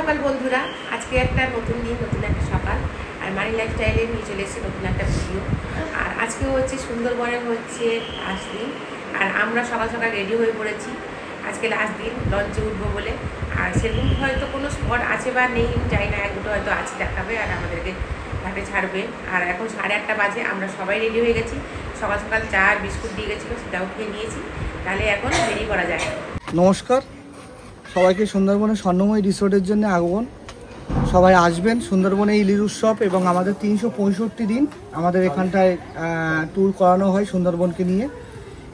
সকাল বন্ধুরা, আজকে একটা নতুন দিন, নতুন একটা সকাল। আর মানি লাইফস্টাইলে নিয়ে চলে এসেছি নতুন একটা ভিডিও। আর আজকেও হচ্ছে সুন্দরবনের হচ্ছে লাস্ট দিন। আর আমরা সকাল সকাল রেডি হয়ে পড়েছি, আজকে লাস্ট দিন লঞ্চে উঠবো বলে। আর সেরকম হয়তো কোনো স্পট আছে বা নেই জানি না, এক দুটো হয়তো আছে দেখাবে আর আমাদেরকে ঘাটে ছাড়বে। আর এখন 8:30 বাজে, আমরা সবাই রেডি হয়ে গেছি। সকাল সকাল চা আর বিস্কুট দিয়ে গেছিলো, সেটাও খেয়ে নিয়েছি। তাহলে এখন বেরিয়ে পড়া যায়। নমস্কার সবাইকে, সুন্দরবনের স্বর্ণময় রিসোর্টের জন্য আগমন। সবাই আসবেন সুন্দরবনে ইলিশ উৎসব, এবং আমাদের 365 দিন আমাদের এখানটায় ট্যুর করানো হয় সুন্দরবনকে নিয়ে।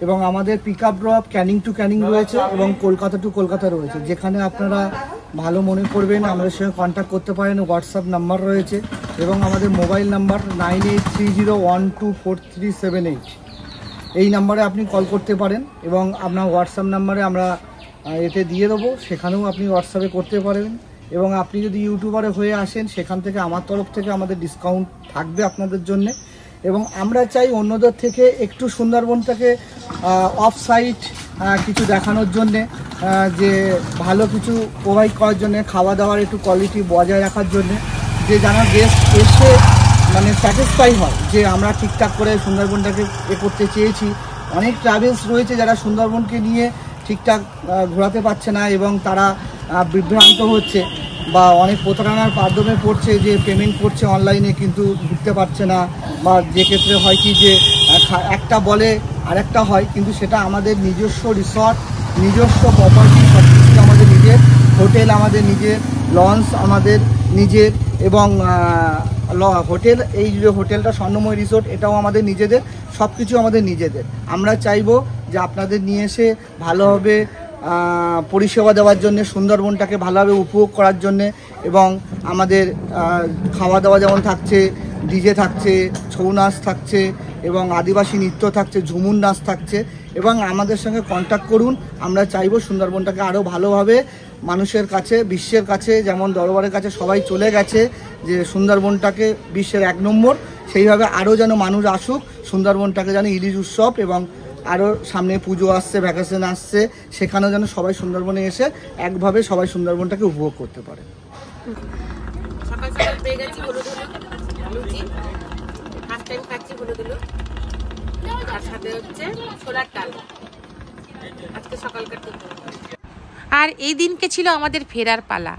এবং আমাদের pick up drop Canning to Canning রয়েছে এবং কলকাতা টু কলকাতা রয়েছে। যেখানে আপনারা ভালো মনে করবেন আমাদের সঙ্গে কন্ট্যাক্ট করতে পারেন। হোয়াটসঅ্যাপ নাম্বার রয়েছে এবং আমাদের মোবাইল নাম্বার 9830124378। এই নাম্বারে আপনি কল করতে পারেন এবং আপনার হোয়াটসঅ্যাপ নাম্বারে আমরা এতে দিয়ে দেবো, সেখানেও আপনি হোয়াটসঅ্যাপে করতে পারেন। এবং আপনি যদি ইউটিউবারে হয়ে আসেন, সেখান থেকে আমার তরফ থেকে আমাদের ডিসকাউন্ট থাকবে আপনাদের জন্য। এবং আমরা চাই অন্যদের থেকে একটু সুন্দরবনটাকে অফ সাইট কিছু দেখানোর জন্যে, যে ভালো কিছু প্রোভাইড করার জন্যে, খাওয়া দাওয়ার একটু কোয়ালিটি বজায় রাখার জন্যে, যে যেন গেস্ট এসে মানে স্যাটিসফাই হয় যে আমরা ঠিকঠাক করে সুন্দরবনটাকে করতে চেয়েছি। অনেক ট্রাভেলস রয়েছে যারা সুন্দরবনকে নিয়ে ঠিকঠাক ঘোরাতে পারছে না এবং তারা বিভ্রান্ত হচ্ছে বা অনেক প্রতারণার মাধ্যমে পড়ছে, যে পেমেন্ট করছে অনলাইনে কিন্তু ঢুকতে পারছে না। বা যে ক্ষেত্রে হয় কি যে একটা বলে আরেকটা হয়, কিন্তু সেটা আমাদের নিজস্ব রিসর্ট, নিজস্ব প্রপার্টি, সব কিছু আমাদের নিজের, হোটেল আমাদের নিজের, লঞ্চ আমাদের নিজের, এবং হোটেল, এই যে হোটেলটা স্বর্ণময় রিসোর্ট, এটাও আমাদের নিজেদের, সব কিছু আমাদের নিজেদের। আমরা চাইবো যে আপনাদের নিয়ে এসে ভালোভাবে পরিষেবা দেওয়ার জন্য, সুন্দরবনটাকে ভালোভাবে উপভোগ করার জন্যে। এবং আমাদের খাওয়া দাওয়া যেমন থাকছে, ডিজে থাকছে, ছৌ নাচ থাকছে এবং আদিবাসী নৃত্য থাকছে, ঝুমুর নাচ থাকছে। এবং আমাদের সঙ্গে কন্ট্যাক্ট করুন। আমরা চাইবো সুন্দরবনটাকে আরও ভালোভাবে মানুষের কাছে, বিশ্বের কাছে, যেমন দরবারের কাছে সবাই চলে গেছে যে সুন্দরবনটাকে বিশ্বের 1 নম্বর, সেইভাবে আরও যেন মানুষ আসুক সুন্দরবনটাকে, যেন ইলিশ উৎসব এবং আরও সামনে পুজো আসছে, ভ্যাকেশন আসছে, সেখানেও যেন সবাই সুন্দরবনে এসে একভাবে সবাই সুন্দরবনটাকে উপভোগ করতে পারে। সকাল সকাল পেয়ে গেছি হলুদ লুচি, ফার্স্ট টাইম খাচ্ছি হলুদ, আর সাথে হচ্ছে ছোলার ডাল আজকে সকালকার টিফিন। আর এই দিনকে ছিল আমাদের ফেরার পালা,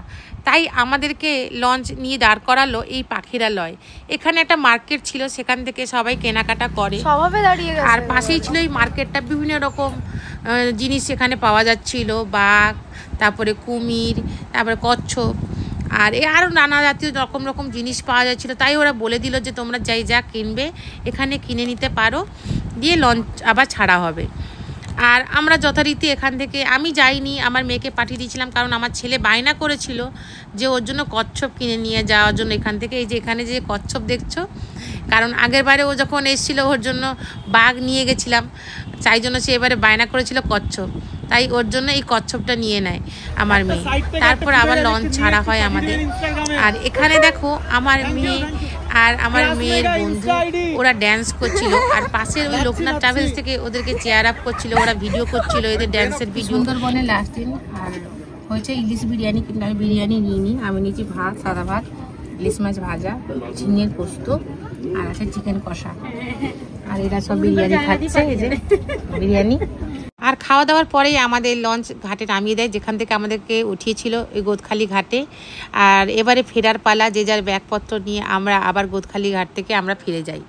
তাই আমাদেরকে লঞ্চ নিয়ে দাঁড় করালো এই পাখিরালয়। এখানে একটা মার্কেট ছিল, সেখান থেকে সবাই কেনাকাটা করে, আর পাশেই ছিল এই মার্কেটটা। বিভিন্ন রকম জিনিস সেখানে পাওয়া যাচ্ছিল, বাঘ, তারপরে কুমির, তারপরে কচ্ছপ, আর আরও নানা জাতীয় রকম জিনিস পাওয়া যাচ্ছিল। তাই ওরা বলে দিল যে তোমরা যা কিনবে এখানে কিনে নিতে পারো, দিয়ে লঞ্চ আবার ছাড়া হবে। আর আমরা যথারীতি এখান থেকে, আমি যাইনি, আমার মেয়েকে পাঠিয়ে দিয়েছিলাম, কারণ আমার ছেলে বায়না করেছিল যে ওর জন্য কচ্ছপ কিনে নিয়ে যাওয়ার জন্য এখান থেকে। এই যে এখানে যে কচ্ছপ দেখছো, কারণ আগের বারে ও যখন এসেছিলো ওর জন্য বাঘ নিয়ে গেছিলাম, তাই জন্য সে এবারে বায়না করেছিল কচ্ছপ, তাই ওর জন্য এই কচ্ছপটা নিয়ে নেয় আমার মেয়ে। তারপর আবার লঞ্চ ছাড়া হয় আমাদের। আর এখানে দেখো আমার মেয়ে আর আমার মেয়ের বন্ধু, ওরা ড্যান্স করছিল, আর পাশের ওই লোকনাথ ট্রাভেলস থেকে ওদেরকে চেয়ার আপ করছিল, ওরা ভিডিও করছিল এদের ড্যান্সের ভিডিও। সুন্দরবনের লাস্ট দিন আর হয়েছে ইলিশ বিরিয়ানি, কিন্তু আমি বিরিয়ানি নিইনি, আমি নিয়েছি ভাত, সাদা ভাত, ইলিশ মাছ ভাজা, ঝিঙের পোস্ত, আর আছে চিকেন কষা। আর এরা সব বিরিয়ানি খাচ্ছে, এই যে বিরিয়ানি। আর খাওয়া দাওয়ার পরেই আমাদের লঞ্চ ঘাটে নামিয়ে দেয়, যেখান থেকে আমাদেরকে উঠিয়েছিল ওই গোদখালি ঘাটে। আর এবারে ফেরার পালা, যে যার ব্যাগপত্র নিয়ে আমরা আবার গোদখালি ঘাট থেকে আমরা ফিরে যাই।